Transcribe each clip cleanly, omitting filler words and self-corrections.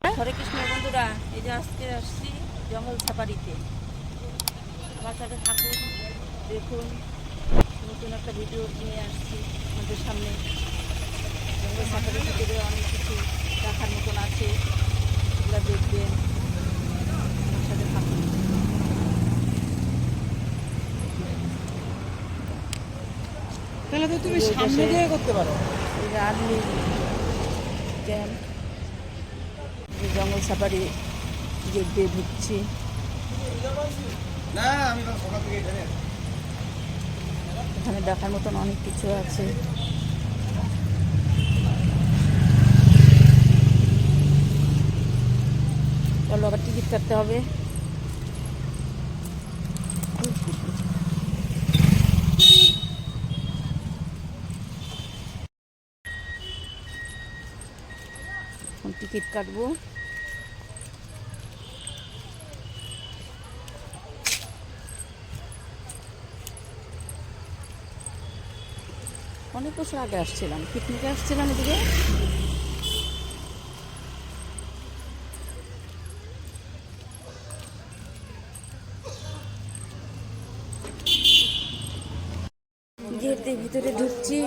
হরে কৃষ্ণ বন্ধুরা, এই যে আজকে আসছি জঙ্গল সাফারিতে। আমার সাথে থাকুন, দেখুন, নতুন একটা ভিডিও নিয়ে আসছি আমাদের সামনে। জঙ্গল সাফারির ভিতরে অনেক কিছু দেখার মতন আছে, সেগুলো দেখবেন। আমার সাথে থাকুন। তাহলে তো তুমি সামনে দিয়ে করতে পারো। এই যে আর্মি ক্যাম্প, জঙ্গল সাফারি গেট দিয়ে ঢুকছি। এখানে দেখার মতন অনেক কিছু আছে। চলো, আবার টিকিট কাটতে হবে। টিকিট কাটবো। অনেক বছর আগে আসছিলাম, পিকনিকে আসছিলাম এদিকে। গেট দিয়ে ভিতরে ঢুকছি।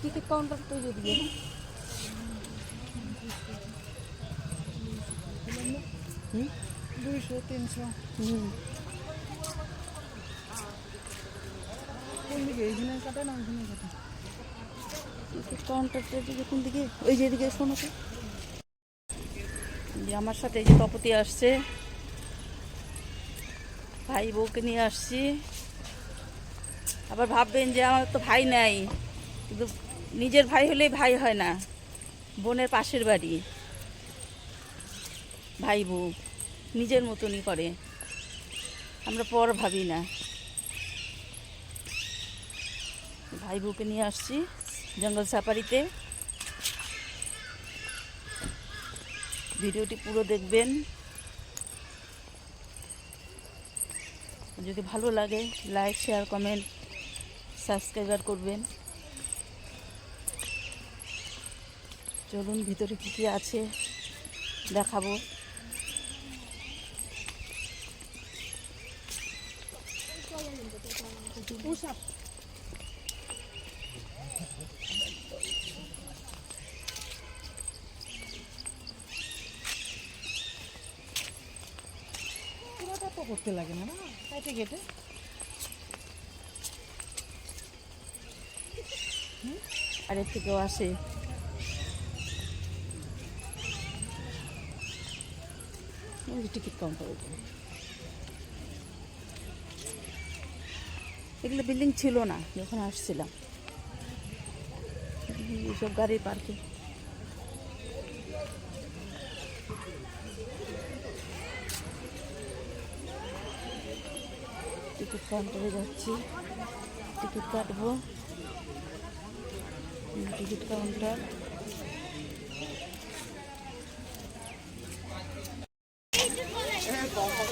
টিকিট কাউন্টার তো যদি 200-300 কোন দিকে? এইখানে কাটে না ওইখানে কাটে? টিকিট কাউন্টারটা দিকে কোন দিকে? ওই যে এদিকে শোনো তো। আমার সাথে এই যে তপতি আসছে, ভাই বউকে নিয়ে আসছি। আবার ভাববেন যে আমার তো ভাই নাই, কিন্তু নিজের ভাই হলেই ভাই হয় না, বোনের পাশের বাড়ি ভাই বউ নিজের মতনই করে, আমরা পর ভাবি না। ভাই বউকে নিয়ে আসছি জঙ্গল সাফারিতে। ভিডিওটি পুরো দেখবেন, যদি ভালো লাগে লাইক, শেয়ার, কমেন্ট, সাবস্ক্রাইবার করবেন। চলুন ভিতরে কী কী আছে দেখাবো। পুরোটা তো করতে লাগে না, কাটে কেটে। আর এর থেকেও আসে। টিকিট কাউন্টার, এগুলো বিল্ডিং ছিল না যখন আসছিলাম, এইসব গাড়ির পার্কিং। টিকিট কাউন্টারে যাচ্ছি, টিকিট কাটবো। টিকিট কাউন্টার,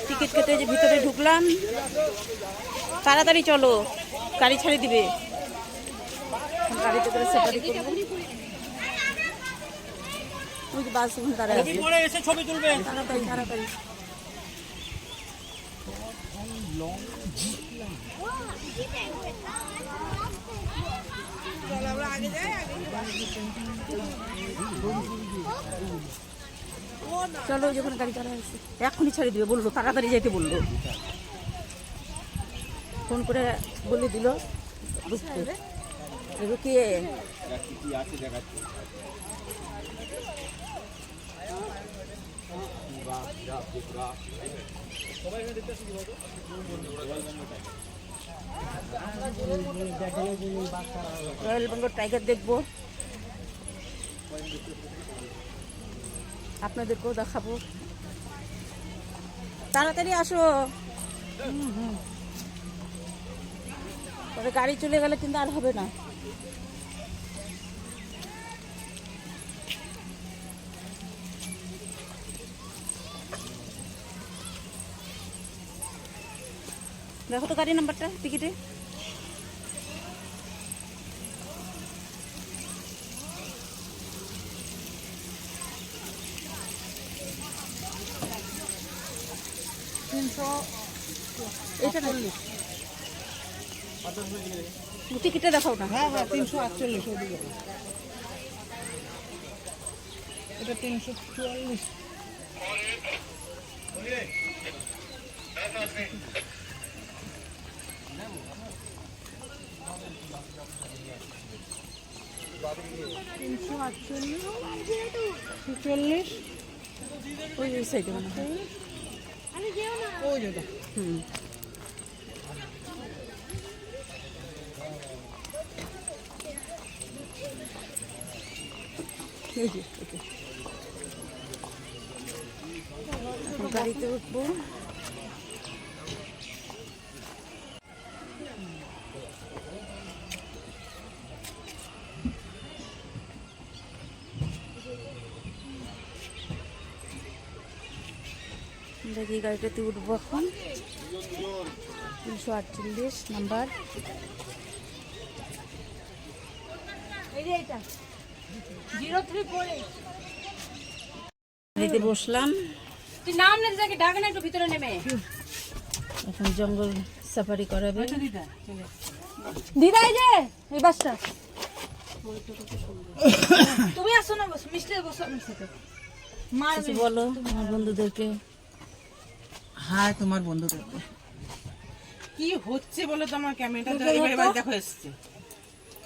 টিকিট কেটে যে ভিতরে ঢুকলাম। তাড়াতাড়ি চলো, গাড়ি ছাড়ি দিবে। গাড়িতে করে সাফারি করবো। ওই যে বাস ওখানে দাঁড়ায় আছে, ছবি তুলবে। তাড়াতাড়ি তাড়াতাড়ি। চলো, যখন গাড়ি দাঁড়ায় আছে এক্ষুনি ছেড়ে দিবে বললো, তাড়াতাড়ি যেতে বললো। ফোন করে বলে দিল বুঝতে রুকিয়ে। রয়্যাল বেঙ্গল টাইগার দেখবো, আপনাদেরকেও দেখাবো। তাড়াতাড়ি আসো, তবে গাড়ি চলে গেলে কিন্তু আর হবে না। দেখো তো গাড়ি নাম্বারটা টিকিটে। এটা টিকিটটা দেখাও না। হ্যাঁ হ্যাঁ 348 ওদিকে। এটা 344। চল্লিশ ওই সাইডে মনে হয়। ওই যেটা হুম, এই যে ওকে। এখন গাড়িতে উঠবো। দেখি গাড়িটাতে উঠবো এখন। 348 নাম্বার। গাড়িতে বসলাম। নাম না যাকে ঢাকা না একটু ভিতরে নেমে এখন জঙ্গল সাফারি করাবে। দিদাই যে এই বাসটা তুমি আসো না, বস মিষ্টি বসো আমার সাথে। কিছু বলো আমার বন্ধুদেরকে। হ্যাঁ তোমার বন্ধুদের কি হচ্ছে বলো তো? আমার ক্যামেরাটা এবার দেখো এসছে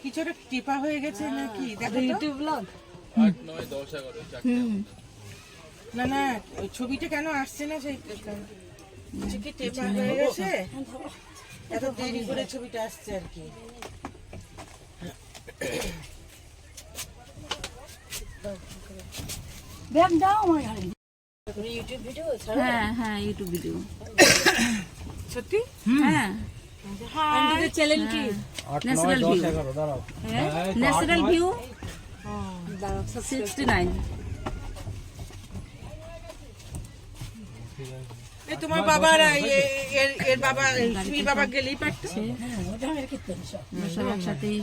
কিছু একটা টিপা হয়ে গেছে নাকি দেখো তো। ইউটিউব ব্লগ 8, 9, 10, 11 চারটে। না না ওই ছবিটা কেন আসছে না সেই কিছু কি টিপা হয়ে গেছে, এত দেরি করে ছবিটা আসছে আর কি। ব্যাগ দাও আমার ঘরে। হ্যাঁ হ্যাঁ ইউটিউব ভিডিও। সত্যি হ্যাঁ আমাদের চ্যানেল কি ন্যাচারাল ভিউ। Natural view 69। এই তোমার বাবার এর বাবা সুমির বাবা গেলেই পারতো। সব একসাথেই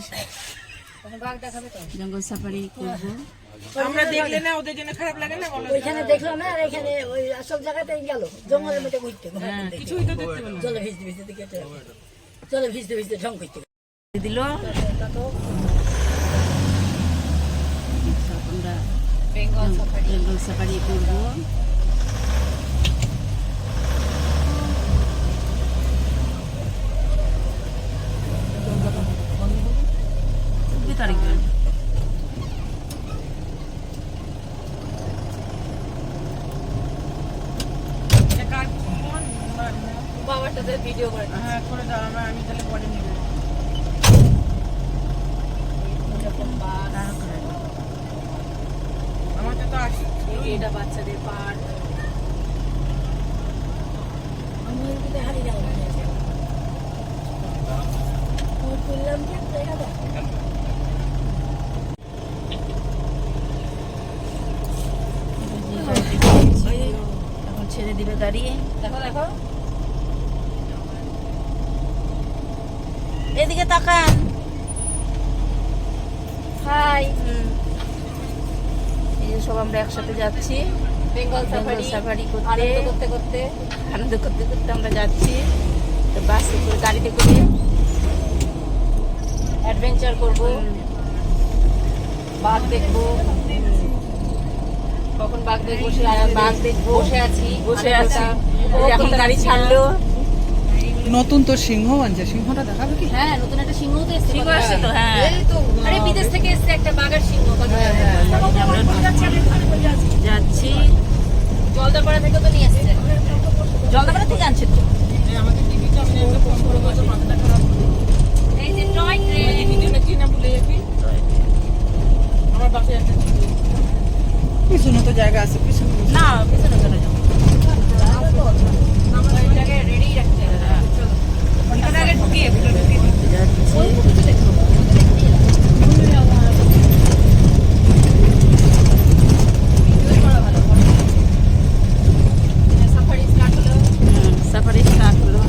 জঙ্গল সাফারি করবো। আমরা দেখলে না ওদের জন্য খারাপ লাগে না বলো? ওইখানে দেখলাম না, আর এখানে ওই সব জায়গাতেই গেল জঙ্গলের মধ্যে ঘুরতে কিছুই তো দেখতে পেলাম না। চলে ভিজতে ভিজতে কেটে চলে ভিজতে ভিজতে ঢং করতে দিল। আমরা বেঙ্গল সাফারি জঙ্গল সাফারি করবো। তারিখ এটা কার ফোন? বাবার সাথে ভিডিও করে হ্যাঁ করে দাও, আমি তাহলে পরে নেব। আমাকে তো আসছে এটা বাচ্চাদের পার্ক। আমি এদিকে হারিয়ে যাবো করলাম কি দেখা যায়। এখন ছেড়ে দিবে গাড়ি। দেখো দেখো এদিকে তাকান। হাই এই যে সব আমরা একসাথে যাচ্ছি বেঙ্গল সাফারি সাফারি আনন্দ করতে। করতে করতে আনন্দ করতে করতে আমরা যাচ্ছি। তো বাসে করে গাড়িতে করে অ্যাডভেঞ্চার করব, বাঘ দেখবো। কখন বাঘ দেখবো সে বাঘ দেখবো। বসে আছি এখন গাড়ি ছাড়লো। নতুন তো সিংহ আনছে, সিংহটা দেখাবে কি? হ্যাঁ নতুন একটা সিংহ তো এসেছে। সিংহ আসছে তো, হ্যাঁ। আরে বিদেশ থেকে এসেছে একটা বাঘের সিংহ। যাচ্ছি। জলদাপাড়া থেকে তো নিয়ে এসেছে। জলদাপাড়া থেকে আনছে তো। আমাকে টিভিটা আমি একটা ফোন করে বলছে মাথাটা খারাপ। এই যে টয় ট্রেন। টিভিটা কি না ভুলে যাবি? আমার বাসায় একটা পিছনে তো জায়গা আছে, পিছনে না পিছনে চলে যাবো। আমরা ওই জায়গায় রেডি রাখতে হবে। চলো ভিতরে আগে ঢুকিয়ে যাচ্ছি। সাফারি স্টার্ট হলো। সাফারি স্টার্ট হলো।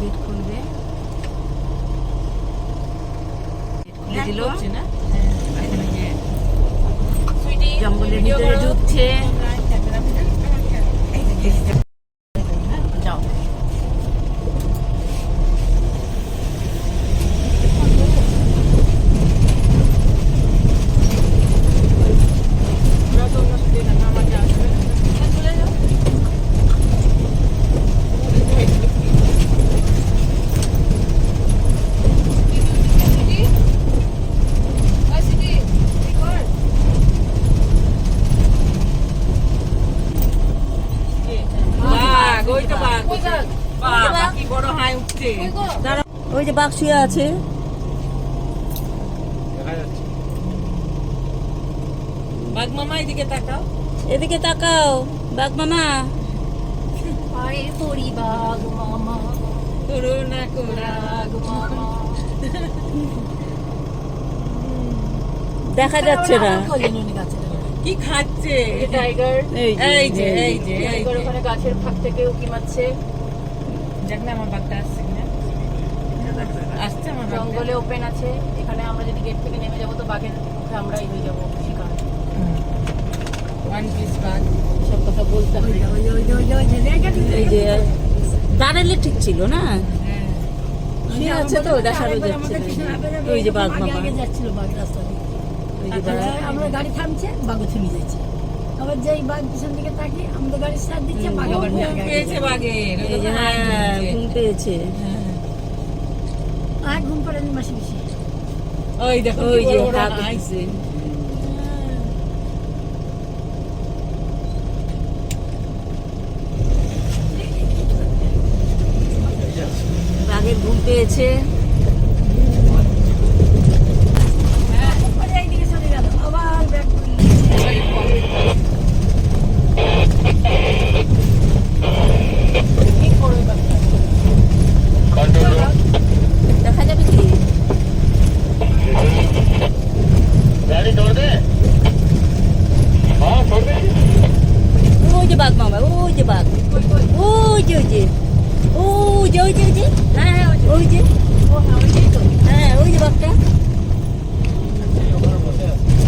গেট খুলবে, খুলে দিল, এখানে যে জঙ্গলের ভিতরে ঢুকছে। যাও ওই যে বাঘ শুয়ে আছে, দেখা যাচ্ছে। বাঘ মামা এদিকে তাকাও। এদিকে তাকাও বাঘ মামা। আরে তোরি বাঘ মামা, করোনা কোরা বাঘ মামা। দেখা যাচ্ছে না। কি খাচ্ছে? টাইগার, এই যে এই যে এই টাইগার যে। ওখানে গাছের ফাঁক থেকে উঁকি মারছে। দেখ না আমার বাঘটা আসছে কিনা। আসছে আমার বাঘটা। জঙ্গলে ওপেন আছে, এখানে আমরা যদি গেট থেকে নেমে যাবো তো বাঘের মুখে আমরাই হয়ে যাবো শিকার। ওয়ান পিস বাঘ। সব কথা বলতে হবে। এই যে দাঁড়ালে ঠিক ছিল না, শুয়ে আছে তো দেখারও যাচ্ছে না। ওই যে বাঘ মামা, যাচ্ছিল বাঘ রাস্তা দিয়ে। ওই যে বাঘ। আমরা গাড়ি থামছে, বাঘও থেমে যাচ্ছে। আবার যেই বাঘ পিছন দিকে তাকিয়ে আমাদের গাড়ি স্টার্ট দিচ্ছে, বাঘ আবার পেয়েছে বাঘের। ওই এই যে যে হ্যাঁ ঘুম পেয়েছে। আর ঘুম পাড়েনি মাসি বেশি। ওই দেখো ওই যে বড় বড় হাত হাঁস। উঠছে। বাঘের ঘুম পেয়েছে। এইদিকে চলে গেল, আবার ব্যাগ দেখা যাবে কি? गाड़ी छोड़ दे। हाँ छोड़ दे। ওই যে বাঘ মামা, ওই যে বাঘ, ওই যে ওই যে ওই যে ওই যে ওই যে হ্যাঁ ওই যে হ্যাঁ ওই যে বাঘটা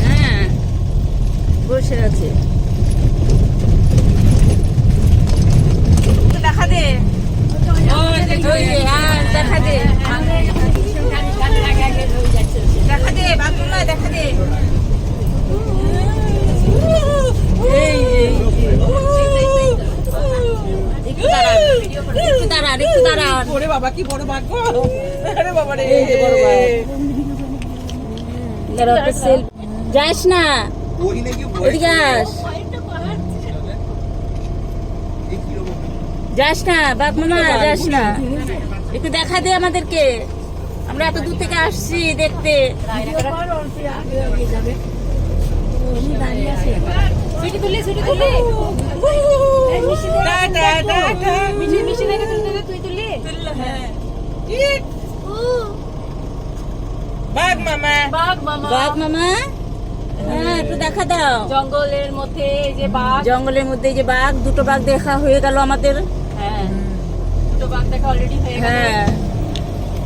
হ্যাঁ বসে আছে। দেখা দে, ওই যে হ্যাঁ দেখা দে, দেখা দে বাঘ মামা, দেখা দে। এই একটু দাঁড়ান, একটু দাঁড়ান, একটু দাঁড়ান। ওরে বাবা কি বড় বাঘ গো। আরে বাবা রে। এই যে বড় বাঘ। দাঁড়াও তো যাস না, এদিকে আস, যাস না বাঘ মামা, যাস না, একটু দেখা দে আমাদেরকে, আমরা এত দূর থেকে আসছি দেখতে। সিটি তুলি, সিটি তুলি। Tata tata. মিশি মিশি দেখে তুই তুলি। হ্যাঁ। ইক, বাঘ মামা। বাঘ মামা, বাঘ মামা হ্যাঁ একটু দেখা দাও। জঙ্গলের মধ্যে এই যে বাঘ, জঙ্গলের মধ্যে এই যে বাঘ, দুটো বাঘ দেখা হয়ে গেল আমাদের। হ্যাঁ দুটো বাঘ দেখা অলরেডি হয়ে গেল। হ্যাঁ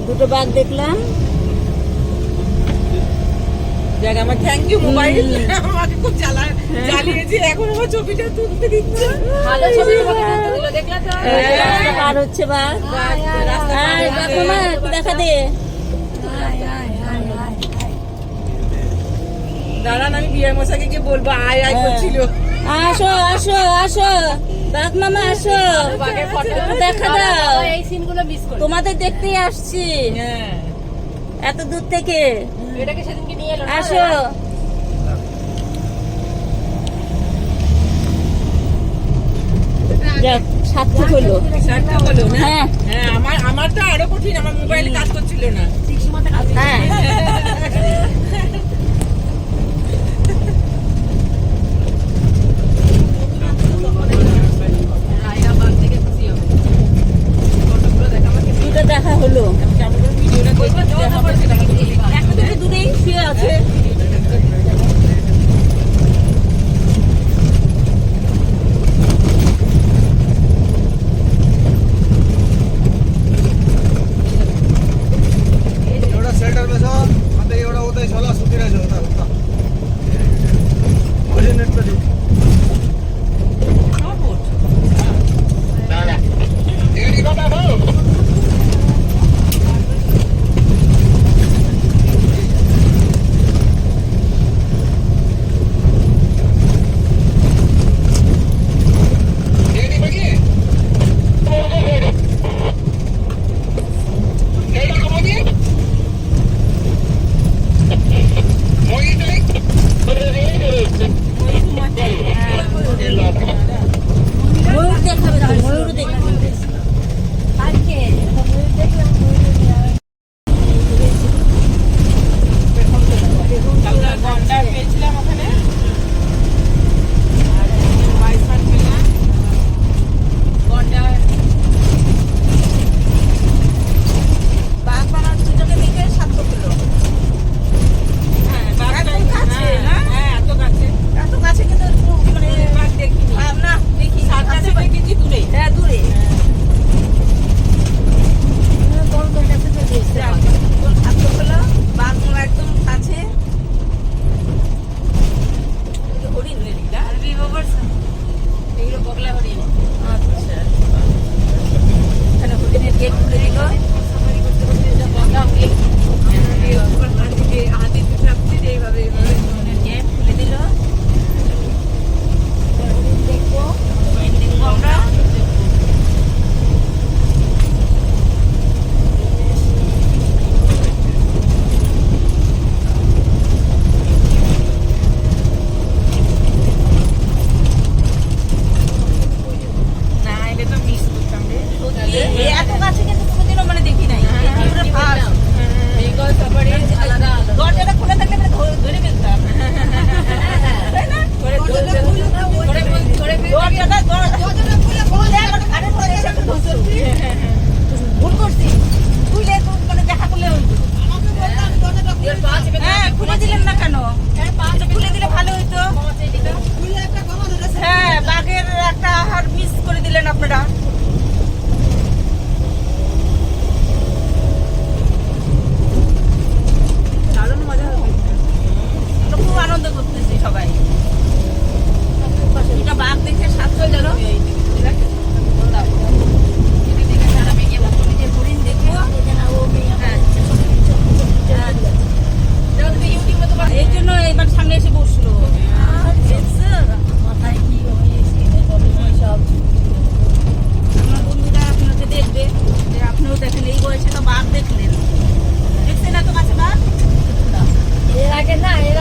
দুটো বাঘ দেখলাম। দেখ আমার থ্যাংক ইউ মোবাইল, আমাকে খুব জ্বালিয়েছে, এখন আমার ছবিটা তুলতে দিচ্ছে। ভালো ছবি তোমাকে তুলতে দিল, দেখলা তো? এই যে রাস্তা পার হচ্ছে বাঘ। আয় বাঘ মামা একটু দেখা দে। দাঁড়ান আমি বিয়ে মশাকে গিয়ে বলবো আয় আয় করছিল। আসো আসো আসো বাঘ মামা আসো, বাঘের ফটো একটু দেখা দাও। এই সিনগুলো মিস করি। তোমাদের দেখতেই আসছি হ্যাঁ এত দূর থেকে, এটাকে সেদিনকে নিয়ে এলো না? আসো। যাক সার্থক হলো। সার্থক হলো না? হ্যাঁ হ্যাঁ আমার তো আরো কঠিন, আমার মোবাইলে কাজ করছিল না। ঠিক সময়তে কাজ হ্যাঁ রায়রা বাঘ থেকে খুশি হবে। ফটোগুলো দেখা আমাকে দুটো দেখা হলো। কেমন করে ভিডিওটা দেখবো সেটা আমাকে বলে দিন। একটা দুটো দূরেই শুয়ে আছে। গেট খুলে দিল। গেট খুলে দিল। দেখবো আমরা। না এটা তো মিস করতাম রে। এত কাছে কিন্তু কোনোদিনও মানে দেখি নাই। দরজাটা খোলা থাকলে মানে ধরে ফেলতাম। তাই না? ভুল করছি। খুলে মানে দেখা করলে হইতো। হ্যাঁ খুলে দিলেন না কেন? খুলে দিলে ভালো হইতো। হ্যাঁ বাঘের একটা হার মিস করে দিলেন আপনারা। দারুণ মজা হবে। আমরা খুব আনন্দ করতেছি সবাই। দুটা বাঘ দেখে সাত হয়ে গেল। হরিণ দেখবো। এই জন্য এবার সামনে এসে বসলো। মাথায় কি হয়েছে সব আপনার বন্ধুরা আপনাকে দেখবে যে আপনিও দেখেন। এই বয়সে তো বাঘ দেখলেন। দেখছেন এত কাছে বাঘ? এর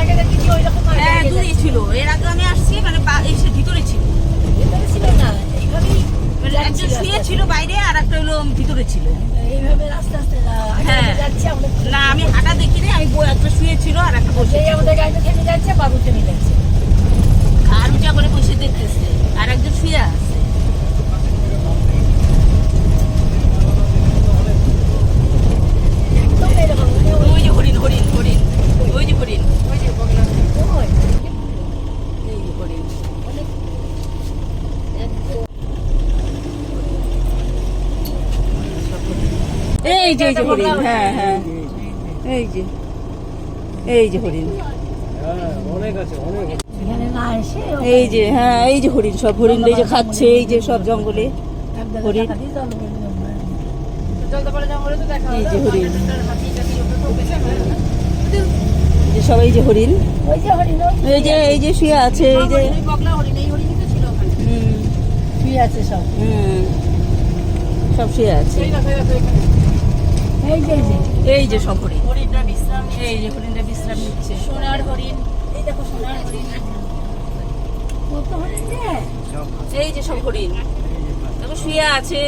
আগে দেখি ওই রকম হ্যাঁ দূরে ছিল। এর আগে আমি আসছি মানে এসে ভিতরে ছিল। ভিতরে ছিল না, এইভাবেই মানে একজন শুয়ে ছিল বাইরে আর একটা হলো ভিতরে ছিল। এইভাবে আস্তে আস্তে হ্যাঁ। যাচ্ছে। আমরা না আমি হাঁটা দেখিনি। আমি একটা শুয়ে ছিল আর একটা বসে সেই আমাদের গাড়িটা থেমে যাচ্ছে, বাবু থেমে যাচ্ছে। আর উঁচা করে বসে দেখতেছে আর একজন শুয়ে আছে। একদম এরকম ওই যে হরিণ হরিণ হরিণ ওই যে হরিণ এই যে হরিণ। এই যে হরিণ। হ্যাঁ হ্যাঁ এই যে হরিণ। এখানে না এসে এই যে হ্যাঁ এই যে হরিণ। সব হরিণ এই যে খাচ্ছে এই যে সব জঙ্গলে। হরিণ। এই যে হরিণ। এই যে সবাই যে হরিণ। ওই যে হরিণ এই যে শুয়ে আছে এই যে। শুয়ে আছে সব। সব শুয়ে আছে। এই যে এই যে সব হরিণ। এই যে হরিণটা বিশ্রাম নিচ্ছে। সোনার হরিণ। এই দেখো সোনার হরিণ। কত হরিণ রে? এই যে সব হরিণ দেখো শুয়ে আছে।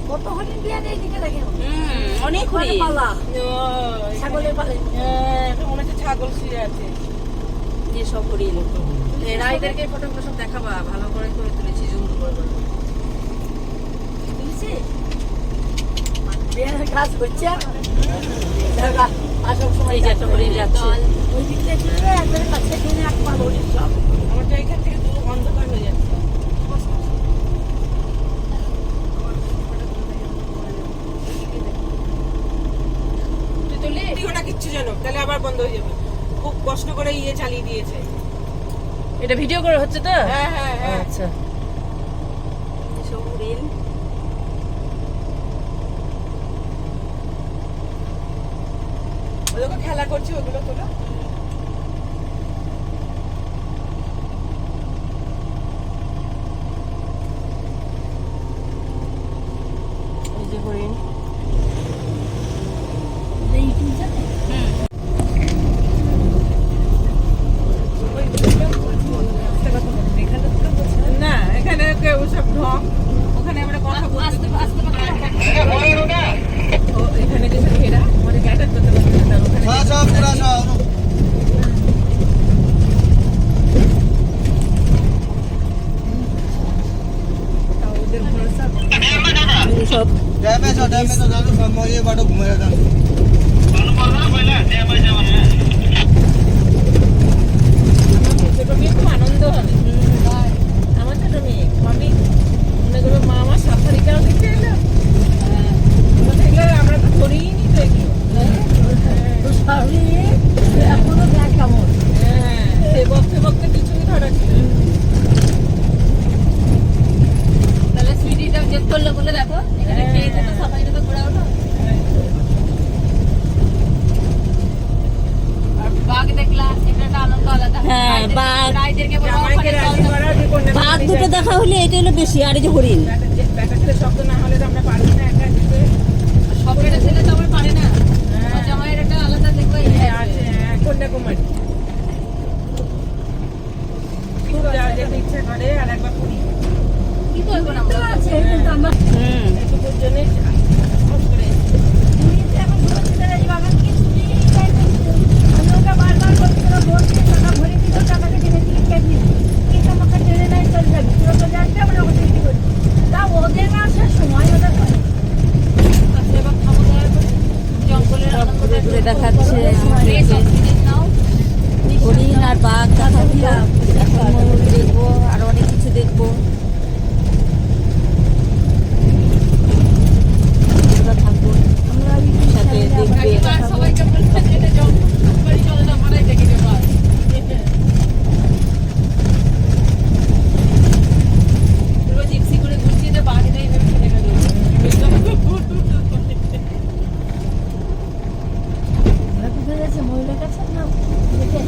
কত হরিণ দিয়ে এইদিকে দেখে অনেক হরিণ। পালা ছাগলের পালা। মনে হচ্ছে ছাগল শুয়ে আছে। যে সব হরিণ। রাইদেরকে ফটোগুলো সব দেখাবা। ভালো করে করে তুলেছি জুম করে করে। কাজ করছে আসল সময় যে একটা হরিণ যাচ্ছে। ওই দিক থেকে একবারে কাছে কিনে এক পা হরিণ সব। আমার তো এখান থেকে দূর অন্ধকার হয়ে যাচ্ছে। ভিডিওটা কিচ্ছু জানো তাহলে আবার বন্ধ হয়ে যাবে। খুব কষ্ট করে চালিয়ে দিয়েছে। এটা ভিডিও করে হচ্ছে তো? হ্যাঁ হ্যাঁ হ্যাঁ। আচ্ছা সব হরিণ। ওদেরকে খেলা করছে ওগুলো তোলা। এই যে হরিণ। এই কিনছে না এখানে ওসব ঢং। ওখানে আমরা কথা বলতে এখানে যে ঘেরা আমাদের গাড়িটা করতে পারবে না। ওদের ভরসা সব डैमेज हो जानो सब ये बाटो घुमेर जानु ছোট মেয়ে খুব আনন্দ হবে। আমার ছোট মেয়ে আমি মনে করবো মা আমার সাফারিটাও দেখতে এলো। আমরা তো করিনি তো এগুলো। এখনো দেখ কেমন হ্যাঁ সে বকতে বকতে কিছুই ধরা ছিল। তাহলে সুইটিটা চেক করলে হলো বলে দেখো এখানে খেয়ে তো সাফারিটা তো ঘোরা হলো। আর বাঘ দেখলা, এটা একটা আনন্দ আলাদা। হ্যাঁ, বাঘ। রাইদেরকে বলো জামাইকে ওখানে রাজি চল। করা যে কন্যা বাঘ দুটো দেখা হলে এটা হলো বেশি, আর এই যে হরিণ। প্যাকেটের শব্দ না হলে তো আমরা পারবো না একা যেতে। সব বেটা ছেলে তো আমার পারে না। আমার জামাইয়ের একটা আলাদা দেখবো ইয়ে আছে। আছে কন্যাকুমারী খুব যাওয়া যেতে ইচ্ছা করে, আর একবার পুরী কি করবো না তো আছে কিন্তু আমরা হুম, এটুকুর জন্য সাহস করে এসেছি। পুরীতে এখন বলছিল যে বাবা কিছুই চাইবে না। আমি ওকে বারবার বলছিল বলছি টাকা ভরে দিল, টাকাটা কিনে টিকিট কেটে কিন্তু আমাকে ট্রেনে নাই চলে যাবে, পুরো চলে আসবে আমরা ওকে টিকিট করি। তা ওদের না আসার সময় ওদের করে আচ্ছা, এবার খাবো দাওয়া করে জঙ্গলের আনন্দ ঘুরে ঘুরে দেখো। দেখাচ্ছে এই সব জিনিস নাও। হরিণ আর বাঘ দেখা হলো। এখন ময়ূর দেখবো, আরো অনেক কিছু দেখবো। তোমরা থাকো, আমরা সাথে দেখবে। একবার সবাইকে বলতে যে এটা জঙ্গল বাড়ি চলে যাও, মারাই দেখে যাবো আর। পুরো জিপসি করে ঘুরছি যে বাঘ নেই ভেবে ফেলে গেল। আমরা কোথায় যাচ্ছি মহিলার কাছে না দেখে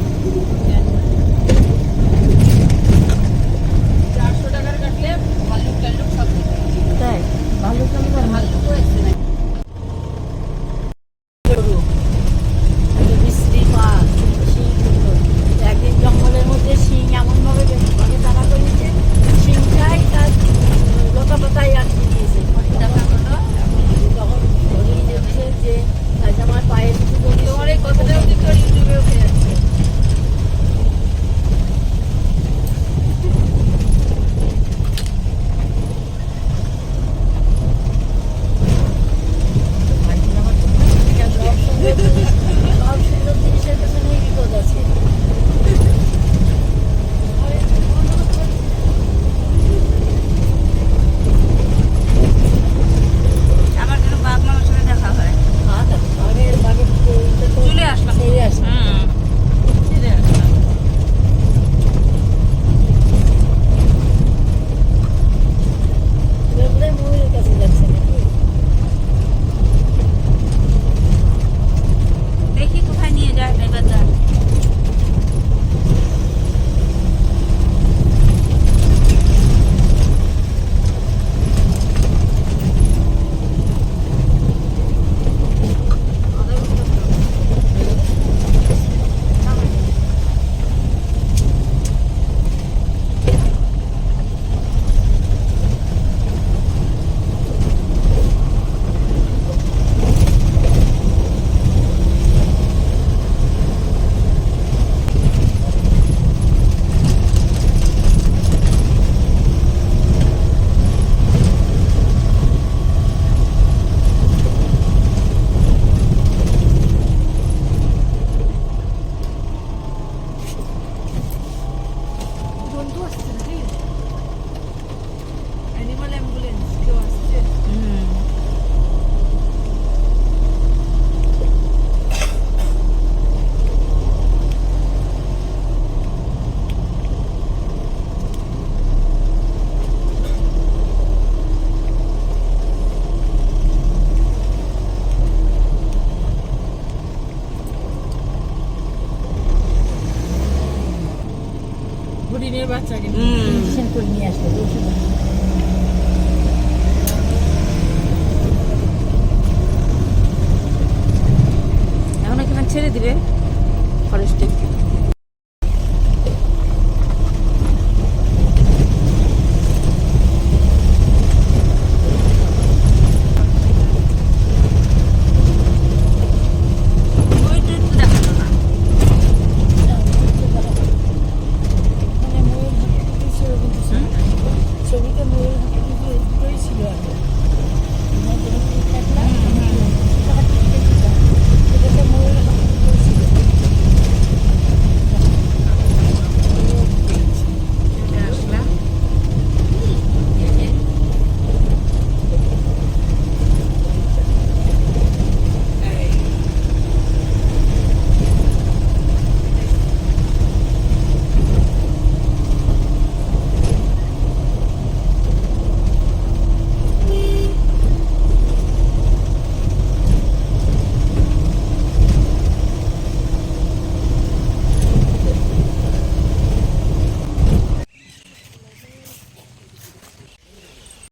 400 টাকার কাটলে ভাল্লুক টাল্লুক সব কিছু। তাই ভালো চলে ভাল্লুকও এসছে না। বৃষ্টি বাঘ শিং একদিন জঙ্গলের মধ্যে শিং এমন ভাবে ঘরে তারা করেছে, শিংটাই তার লোকাপতায় আটকে দিয়েছে। দেখা হলো। তখন হরিণ দেখছে যে আজ আমার পায়ের কিছু তোমার এই কথাটাও কিন্তু ওর ইউটিউবে উঠে যাচ্ছে। সব সুন্দর জিনিসের পেছনে বিপদ আছে। আমার যেন বাঘ মামার সাথে দেখা হয়। বাঘের বাঘের চলে আসলাম। ছেড়ে আসলাম। হুম, ফিরে আসলাম। এবার বোধহয় ময়ূরের কাছে যাচ্ছে নাকি? দেখি কোথায় নিয়ে যায় ড্রাইভারটা। বন্ধু আসছে নাকি? অ্যানিমাল অ্যাম্বুলেন্স কেউ আসছে। হুম, হরিণের বাচ্চাকে হুম। ইঞ্জেকশন করে নিয়ে আসলো ওষুধ। এখন এখানে ছেড়ে দিবে।